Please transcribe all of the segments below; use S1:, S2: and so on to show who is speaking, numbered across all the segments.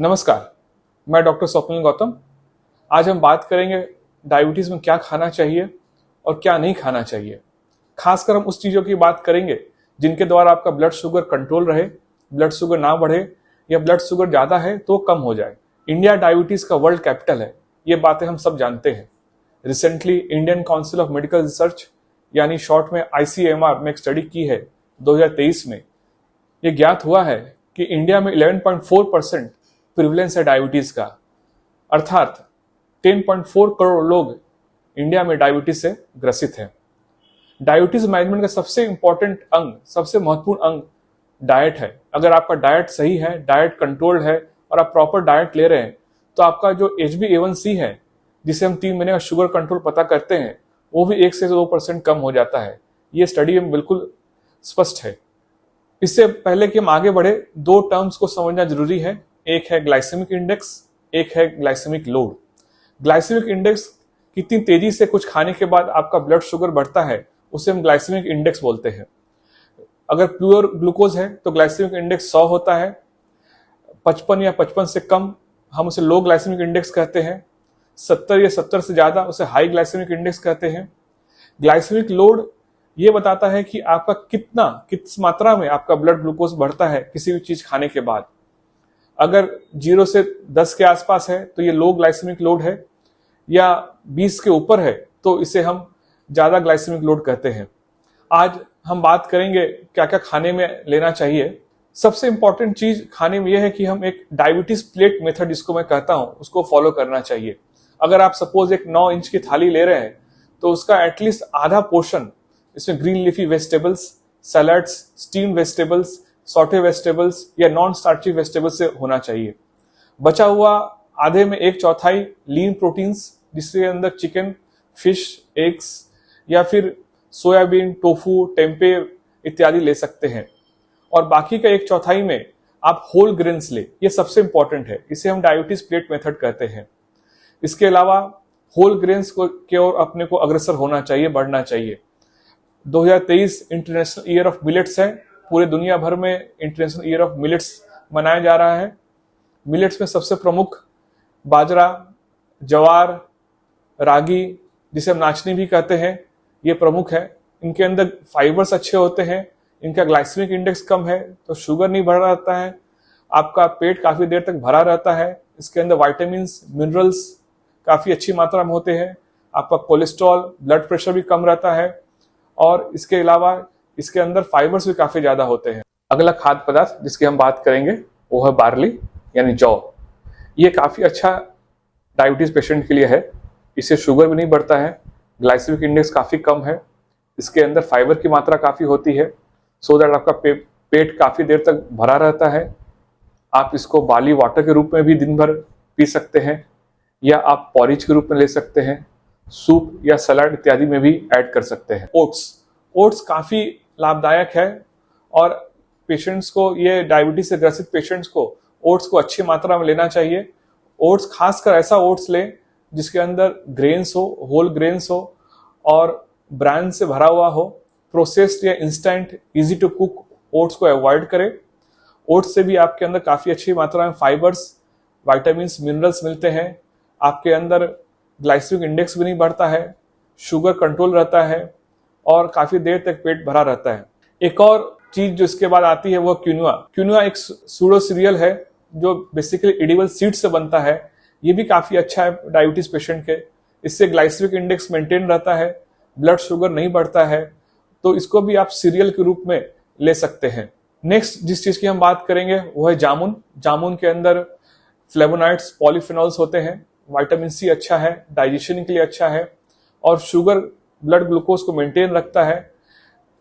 S1: नमस्कार, मैं डॉक्टर स्वप्निल गौतम। आज हम बात करेंगे डायबिटीज़ में क्या खाना चाहिए और क्या नहीं खाना चाहिए। खासकर हम उस चीज़ों की बात करेंगे जिनके द्वारा आपका ब्लड शुगर कंट्रोल रहे, ब्लड शुगर ना बढ़े या ब्लड शुगर ज़्यादा है तो कम हो जाए। इंडिया डायबिटीज़ का वर्ल्ड कैपिटल है, ये बातें हम सब जानते हैं। Recently Indian council of medical research यानी शॉर्ट में ICMR में एक स्टडी की है 2023 में। ये ज्ञात हुआ है कि इंडिया में 11.4% प्रिवलेंस है डायबिटीज का, अर्थात 10.4 करोड़ लोग इंडिया में डायबिटीज से ग्रसित हैं। डायबिटीज मैनेजमेंट का सबसे इंपॉर्टेंट अंग, सबसे महत्वपूर्ण अंग डाइट है। अगर आपका डाइट सही है, डाइट कंट्रोल्ड है और आप प्रॉपर डाइट ले रहे हैं तो आपका जो HbA1c है, जिसे हम 3 महीने का शुगर कंट्रोल पता करते हैं, वो भी 1 से 2% कम हो जाता है। ये स्टडी में बिल्कुल स्पष्ट है। इससे पहले कि हम आगे बढ़े, 2 टर्म्स को समझना जरूरी है। एक है ग्लाइसेमिक इंडेक्स, एक है ग्लाइसेमिक लोड। ग्लाइसेमिक इंडेक्स कितनी तेजी से कुछ खाने के बाद आपका ब्लड शुगर बढ़ता है, उसे हम ग्लाइसेमिक इंडेक्स बोलते हैं। अगर प्योर ग्लूकोज है तो ग्लाइसेमिक इंडेक्स 100 होता है। 55 या 55 से कम हम उसे लो ग्लाइसेमिक इंडेक्स कहते हैं। 70 या 70 से ज्यादा उसे हाई ग्लाइसेमिक इंडेक्स कहते हैं। ग्लाइसेमिक लोड ये बताता है कि आपका किस मात्रा में आपका ब्लड ग्लूकोज बढ़ता है किसी भी चीज खाने के बाद। अगर 0 से 10 के आसपास है तो ये लो ग्लाइसेमिक लोड है, या 20 के ऊपर है तो इसे हम ज्यादा ग्लाइसेमिक लोड कहते हैं। आज हम बात करेंगे क्या क्या खाने में लेना चाहिए। सबसे इंपॉर्टेंट चीज खाने में यह है कि हम एक डायबिटीज प्लेट मेथड, जिसको मैं कहता हूं, उसको फॉलो करना चाहिए। अगर आप सपोज एक 9 इंच की थाली ले रहे हैं तो उसका एटलीस्ट आधा पोर्शन इसमें green leafy vegetables, salads, steam vegetables, sautee vegetables या नॉन स्टार्ची वेजिटेबल्स से होना चाहिए। बचा हुआ आधे में 1/4 लीन प्रोटीन्स, जिसके अंदर चिकन, फिश, एग्स या फिर सोयाबीन, टोफू, टेम्पे इत्यादि ले सकते हैं। और बाकी का 1/4 में आप होल ग्रेन्स ले। ये सबसे इंपॉर्टेंट है, इसे हम डायबिटीज प्लेट मेथड कहते हैं। इसके अलावा होल ग्रेन्स की ओर अपने को अग्रसर होना चाहिए, बढ़ना चाहिए। 2023 इंटरनेशनल ईयर ऑफ मिलेट्स है। पूरे दुनिया भर में इंटरनेशनल ईयर ऑफ मिलेट्स मनाया जा रहा है। मिलेट्स में सबसे प्रमुख बाजरा, जवार, रागी, जिसे हम नाचनी भी कहते हैं, ये प्रमुख है। इनके अंदर फाइबर्स अच्छे होते हैं, इनका ग्लाइसेमिक इंडेक्स कम है तो शुगर नहीं बढ़ रहता है, आपका पेट काफी देर तक भरा रहता है। इसके अंदर वाइटामिन्स, मिनरल्स काफी अच्छी मात्रा में होते हैं। आपका कोलेस्ट्रॉल, ब्लड प्रेशर भी कम रहता है और इसके अलावा इसके अंदर फाइबर्स भी काफी ज्यादा होते हैं। अगला खाद्य पदार्थ जिसकी हम बात करेंगे वो है बार्ली यानी जौ। ये काफी अच्छा डायबिटीज पेशेंट के लिए है। इससे शुगर भी नहीं बढ़ता है, ग्लाइसेमिक इंडेक्स काफी कम है, इसके अंदर फाइबर की मात्रा काफी होती है, सो दैट आपका पेट काफी देर तक भरा रहता है। आप इसको बार्ली वाटर के रूप में भी दिन भर पी सकते हैं, या आप पॉरिज के रूप में ले सकते हैं, सूप या सलाद इत्यादि में भी ऐड कर सकते हैं। ओट्स काफी लाभदायक है और पेशेंट्स को, ये डायबिटीज से ग्रसित पेशेंट्स को ओट्स को अच्छी मात्रा में लेना चाहिए। ओट्स खासकर ऐसा ओट्स लें जिसके अंदर ग्रेन्स हो, होल ग्रेन्स हो और ब्रांड से भरा हुआ हो। प्रोसेस्ड या instant easy to cook oats को अवॉइड करें। ओट्स से भी आपके अंदर काफी अच्छी मात्रा में फाइबर्स, विटामिन्स, मिनरल्स मिलते हैं। आपके अंदर ग्लाइसेमिक इंडेक्स भी नहीं बढ़ता है, शुगर कंट्रोल रहता है और काफी देर तक पेट भरा रहता है। एक और चीज जो इसके बाद आती है वो क्विनोआ। क्विनोआ एक सूडो सीरियल है जो बेसिकली एडिबल सीड से बनता है। ये भी काफी अच्छा है डायबिटीज पेशेंट के। इससे ग्लाइसेमिक इंडेक्स मेंटेन रहता है, ब्लड शुगर नहीं बढ़ता है, तो इसको भी आप सीरियल के रूप में ले सकते हैं। नेक्स्ट जिस चीज की हम बात करेंगे वो है जामुन। जामुन के अंदर फ्लेवोनाइड्स, पॉलीफिनॉल्स होते हैं। विटामिन सी अच्छा है, डाइजेशन के लिए अच्छा है और शुगर, ब्लड ग्लूकोज को मेंटेन रखता है,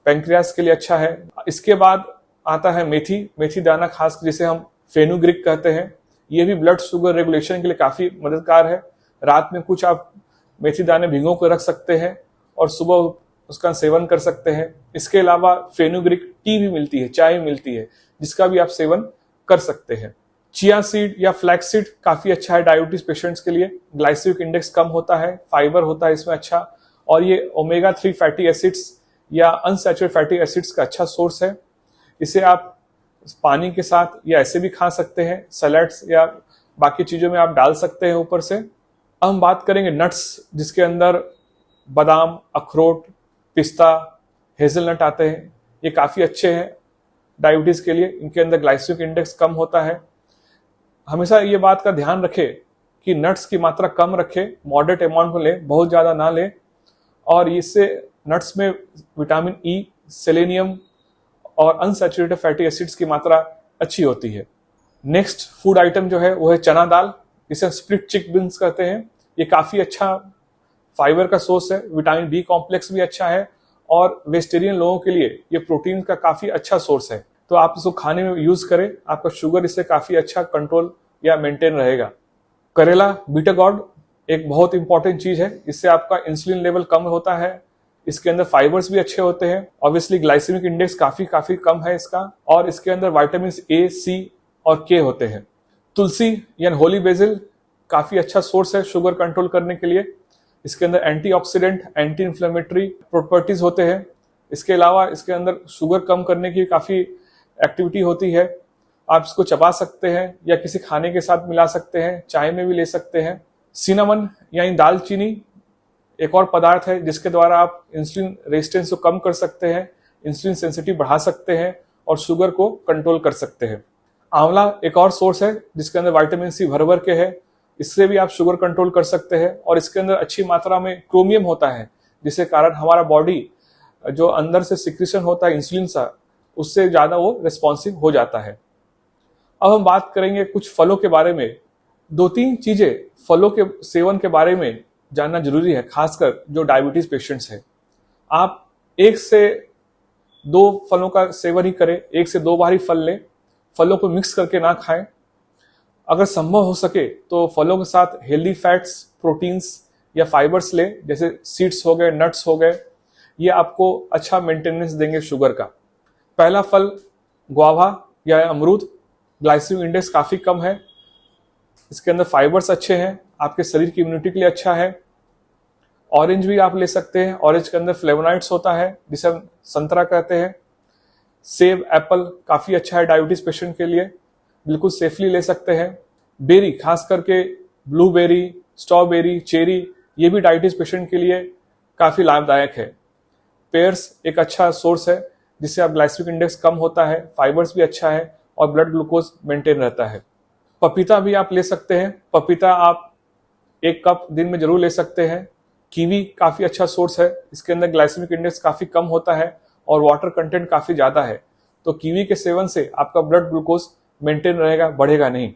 S1: पैंक्रियास के लिए अच्छा है। इसके बाद आता है मेथी दाना, खास जिसे हम फेनुग्रीक कहते हैं। ये भी ब्लड शुगर रेगुलेशन के लिए काफी मददगार है। रात में कुछ आप मेथी दाने भिगो कर रख सकते हैं और सुबह उसका सेवन कर सकते हैं। इसके अलावा फेनुग्रीक टी भी मिलती है, चाय भी मिलती है, जिसका भी आप सेवन कर सकते हैं। चिया सीड या फ्लैक्स सीड काफी अच्छा है डायबिटीज पेशेंट्स के लिए। ग्लाइसेमिक इंडेक्स कम होता है, फाइबर होता है इसमें अच्छा, और ये ओमेगा 3 फैटी एसिड्स या अनसैचुरेटेड फैटी एसिड्स का अच्छा सोर्स है। इसे आप पानी के साथ या ऐसे भी खा सकते हैं, सलाड्स या बाकी चीज़ों में आप डाल सकते हैं ऊपर से। अब हम बात करेंगे नट्स, जिसके अंदर बादाम, अखरोट, पिस्ता, हेज़लनट आते हैं। ये काफ़ी अच्छे हैं डायबिटीज़ के लिए, इनके अंदर ग्लाइसेमिक इंडेक्स कम होता है। हमेशा ये बात का ध्यान रखें कि नट्स की मात्रा कम रखें, मॉडरेट अमाउंट में लें, बहुत ज़्यादा ना लें। और इससे नट्स में विटामिन ई, सेलेनियम और अनसैचुरेटेड फैटी एसिड्स की मात्रा अच्छी होती है। नेक्स्ट फूड आइटम जो है वो है चना दाल, इसे स्प्लिट चिक बीन्स कहते हैं। ये काफ़ी अच्छा फाइबर का सोर्स है, विटामिन बी कॉम्प्लेक्स भी अच्छा है और वेजिटेरियन लोगों के लिए ये प्रोटीन का काफ़ी अच्छा सोर्स है। तो आप इसको खाने में यूज़ करें, आपका शुगर इससे काफ़ी अच्छा कंट्रोल या मेंटेन रहेगा। करेला, बीटा गॉर्ड एक बहुत इंपॉर्टेंट चीज़ है, इससे आपका इंसुलिन लेवल कम होता है। इसके अंदर फाइबर्स भी अच्छे होते हैं। ऑब्वियसली ग्लाइसेमिक इंडेक्स काफ़ी कम है इसका, और इसके अंदर विटामिन ए, सी और के होते हैं। तुलसी यानी होली बेसिल काफ़ी अच्छा सोर्स है शुगर कंट्रोल करने के लिए। इसके अंदर एंटीऑक्सीडेंट, एंटी इन्फ्लेमेटरी प्रॉपर्टीज होते हैं। इसके अलावा इसके अंदर शुगर कम करने की काफ़ी एक्टिविटी होती है। आप इसको चबा सकते हैं या किसी खाने के साथ मिला सकते हैं, चाय में भी ले सकते हैं। सिनामन यानी दालचीनी एक और पदार्थ है जिसके द्वारा आप इंसुलिन रेजिस्टेंस को कम कर सकते हैं, इंसुलिन सेंसिटिव बढ़ा सकते हैं और शुगर को कंट्रोल कर सकते हैं। आंवला एक और सोर्स है जिसके अंदर विटामिन सी भर भर के है, इससे भी आप शुगर कंट्रोल कर सकते हैं। और इसके अंदर अच्छी मात्रा में क्रोमियम होता है, जिसके कारण हमारा बॉडी जो अंदर से सिक्रीशन होता है इंसुलिन सा, उससे ज़्यादा वो रिस्पॉन्सिव हो जाता है। अब हम बात करेंगे कुछ फलों के बारे में। 2-3 चीज़ें फलों के सेवन के बारे में जानना जरूरी है, खासकर जो डायबिटीज पेशेंट्स हैं। आप 1 से 2 फलों का सेवन ही करें, 1 से 2 बार ही फल लें, फलों को मिक्स करके ना खाएं। अगर संभव हो सके तो फलों के साथ हेल्दी फैट्स, प्रोटीन्स या फाइबर्स लें, जैसे सीड्स हो गए, नट्स हो गए। ये आपको अच्छा मेंटेनेंस देंगे शुगर का। पहला फल गुआवा या अमरूद, ग्लाइसेमिक इंडेक्स काफ़ी कम है, इसके अंदर फाइबर्स अच्छे हैं, आपके शरीर की इम्यूनिटी के लिए अच्छा है। ऑरेंज भी आप ले सकते हैं, ऑरेंज के अंदर फ्लेवोनॉइड्स होता है जिसे हम संतरा कहते हैं। सेब, एप्पल काफ़ी अच्छा है डायबिटीज पेशेंट के लिए, बिल्कुल सेफली ले सकते हैं। बेरी, खास करके ब्लूबेरी, स्ट्रॉबेरी, चेरी, ये भी डायबिटीज पेशेंट के लिए काफ़ी लाभदायक है। पेयर्स एक अच्छा सोर्स है जिससे आप ग्लाइसेमिक इंडेक्स कम होता है, फाइबर्स भी अच्छा है और ब्लड ग्लूकोज मेंटेन रहता है। पपीता भी आप ले सकते हैं, पपीता आप 1 कप दिन में जरूर ले सकते हैं। कीवी काफ़ी अच्छा सोर्स है, इसके अंदर ग्लाइसेमिक इंडेक्स काफ़ी कम होता है और वाटर कंटेंट काफ़ी ज़्यादा है, तो कीवी के सेवन से आपका ब्लड ग्लूकोज मेंटेन रहेगा, बढ़ेगा नहीं।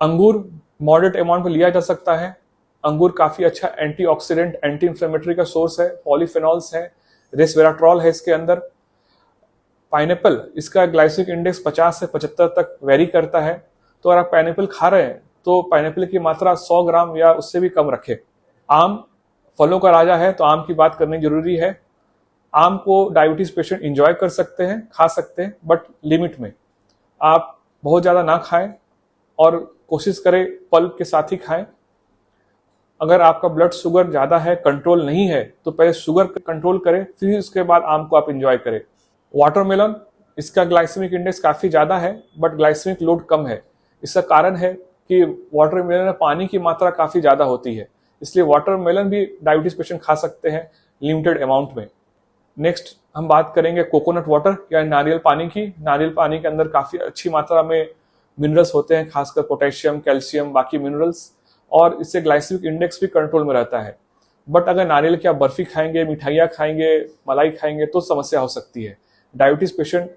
S1: अंगूर मॉडरेट अमाउंट में लिया जा सकता है। अंगूर काफ़ी अच्छा एंटीऑक्सीडेंट, एंटी इन्फ्लेमेटरी का सोर्स है, पॉलीफेनॉल्स है, रेसवेराट्रॉल है इसके अंदर। पाइनएप्पल, इसका ग्लाइसेमिक इंडेक्स 50 से 75 तक वेरी करता है, तो अगर आप पाइनएप्पल खा रहे हैं तो पाइनएप्पल की मात्रा 100 ग्राम या उससे भी कम रखें। आम फलों का राजा है, तो आम की बात करनी जरूरी है। आम को डायबिटीज पेशेंट एंजॉय कर सकते हैं, खा सकते हैं, बट लिमिट में। आप बहुत ज़्यादा ना खाएं और कोशिश करें पल्प के साथ ही खाएं। अगर आपका ब्लड शुगर ज़्यादा है, कंट्रोल नहीं है, तो पहले शुगर कंट्रोल करें, फिर उसके बाद आम को आप एंजॉय करें। वाटरमेलन, इसका ग्लाइसेमिक इंडेक्स काफ़ी ज़्यादा है बट ग्लाइसेमिक लोड कम है। इसका कारण है कि वाटरमेलन में पानी की मात्रा काफ़ी ज़्यादा होती है, इसलिए वाटरमेलन भी डायबिटीज पेशेंट खा सकते हैं लिमिटेड अमाउंट में। नेक्स्ट हम बात करेंगे कोकोनट वाटर या नारियल पानी की। नारियल पानी के अंदर काफ़ी अच्छी मात्रा में मिनरल्स होते हैं, खासकर पोटेशियम, कैल्शियम, बाकी मिनरल्स, और इससे ग्लाइसेमिक इंडेक्स भी कंट्रोल में रहता है। बट अगर नारियल की आप बर्फी खाएंगे, मिठाइयाँ खाएंगे, मलाई खाएंगे तो समस्या हो सकती है। डायबिटीज पेशेंट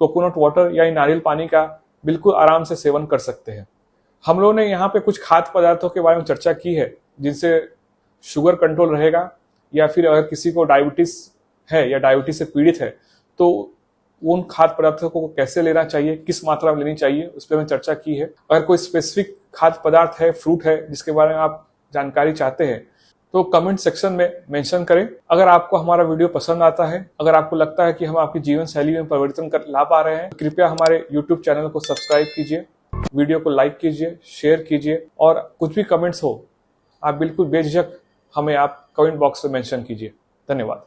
S1: कोकोनट वाटर या नारियल पानी का बिल्कुल आराम से सेवन कर सकते हैं। हम लोगों ने यहाँ पे कुछ खाद्य पदार्थों के बारे में चर्चा की है जिनसे शुगर कंट्रोल रहेगा, या फिर अगर किसी को डायबिटीज है या डायबिटीज से पीड़ित है तो उन खाद्य पदार्थों को कैसे लेना चाहिए, किस मात्रा में लेनी चाहिए, उस पर हमने चर्चा की है। अगर कोई स्पेसिफिक खाद्य पदार्थ है, फ्रूट है, जिसके बारे में आप जानकारी चाहते हैं तो कमेंट सेक्शन में मेंशन करें। अगर आपको हमारा वीडियो पसंद आता है, अगर आपको लगता है कि हम आपकी जीवन शैली में परिवर्तन कर ला पा रहे हैं, तो कृपया हमारे YouTube चैनल को सब्सक्राइब कीजिए, वीडियो को लाइक कीजिए, शेयर कीजिए, और कुछ भी कमेंट्स हो आप बिल्कुल बेझिझक हमें आप कमेंट बॉक्स में मेंशन कीजिए। धन्यवाद।